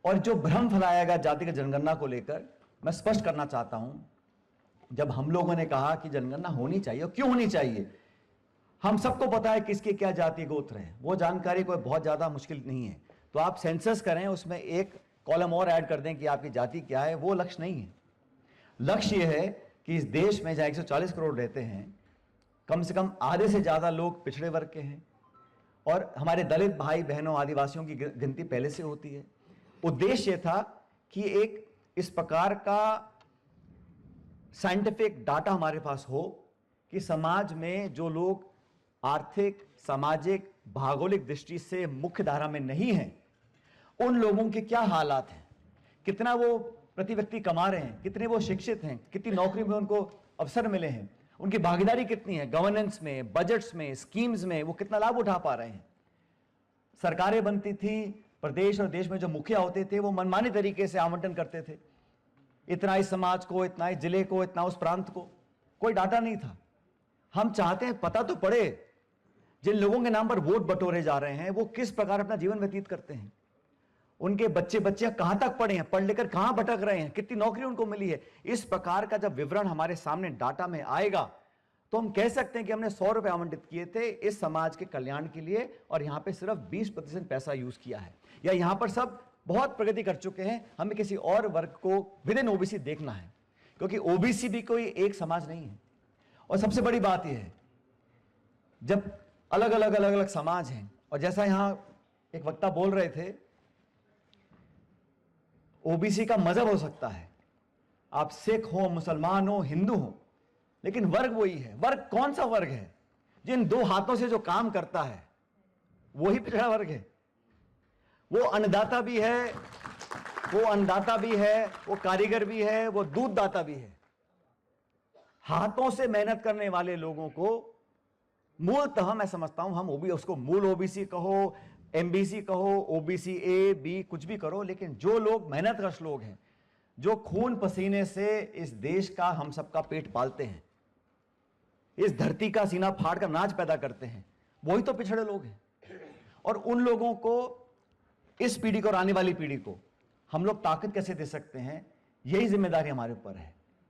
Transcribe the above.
और जो भ्रम फैलाया गया जातिगत जनगणना को लेकर, मैं स्पष्ट करना चाहता हूं, जब हम लोगों ने कहा कि जनगणना होनी चाहिए और क्यों होनी चाहिए, हम सबको पता है किसके क्या जाति गोत्र है, वो जानकारी कोई बहुत ज्यादा मुश्किल नहीं है। तो आप सेंसस करें, उसमें एक कॉलम और ऐड कर दें कि आपकी जाति क्या है, वो लक्ष्य नहीं है। लक्ष्य यह है कि इस देश में जहां 140 करोड़ रहते हैं, कम से कम आधे से ज्यादा लोग पिछड़े वर्ग के हैं और हमारे दलित भाई बहनों आदिवासियों की गिनती पहले से होती है। उद्देश्य था कि एक इस प्रकार का साइंटिफिक डाटा हमारे पास हो कि समाज में जो लोग आर्थिक, सामाजिक, भौगोलिक दृष्टि से मुख्य धारा में नहीं हैं, उन लोगों के क्या हालात हैं, कितना वो प्रति व्यक्ति कमा रहे हैं, कितने वो शिक्षित हैं, कितनी नौकरी में उनको अवसर मिले हैं, उनकी भागीदारी कितनी है गवर्नेंस में, बजट्स में, स्कीम्स में, वो कितना लाभ उठा पा रहे हैं। सरकारें बनती थी, प्रदेश और देश में जो मुखिया होते थे वो मनमाने तरीके से आवंटन करते थे, इतना इस समाज को, इतना इस जिले को, इतना उस प्रांत को, कोई डाटा नहीं था। हम चाहते हैं पता तो पड़े, जिन लोगों के नाम पर वोट बटोरे जा रहे हैं वो किस प्रकार अपना जीवन व्यतीत करते हैं, उनके बच्चे बच्चियां कहां तक पढ़े हैं, पढ़ लेकर कहां भटक रहे हैं, कितनी नौकरी उनको मिली है। इस प्रकार का जब विवरण हमारे सामने डाटा में आएगा तो हम कह सकते हैं कि हमने 100 रुपए आवंटित किए थे इस समाज के कल्याण के लिए और यहां पे सिर्फ 20% पैसा यूज किया है, या यहां पर सब बहुत प्रगति कर चुके हैं, हमें किसी और वर्ग को विद इन ओबीसी देखना है, क्योंकि ओबीसी भी कोई एक समाज नहीं है। और सबसे बड़ी बात यह है, जब अलग अलग समाज हैं, और जैसा यहां एक वक्ता बोल रहे थे, ओबीसी का मजहब हो सकता है, आप सिख हो, मुसलमान हो, हिंदू हो, लेकिन वर्ग वही है। वर्ग कौन सा वर्ग है? जिन दो हाथों से जो काम करता है वही पिछड़ा वर्ग है। वो अन्नदाता भी है, वो कारीगर भी है, वो दूधदाता भी है। हाथों से मेहनत करने वाले लोगों को मूलतः मैं समझता हूं, हम उसको मूल ओबीसी कहो, एमबीसी कहो, ओबीसी ए बी, कुछ भी करो, लेकिन जो लोग मेहनतकश लोग हैं, जो खून पसीने से इस देश का, हम सबका पेट पालते हैं, इस धरती का सीना फाड़ कर नाच पैदा करते हैं, वही तो पिछड़े लोग हैं। और उन लोगों को, इस पीढ़ी को और आने वाली पीढ़ी को हम लोग ताकत कैसे दे सकते हैं, यही जिम्मेदारी हमारे ऊपर है।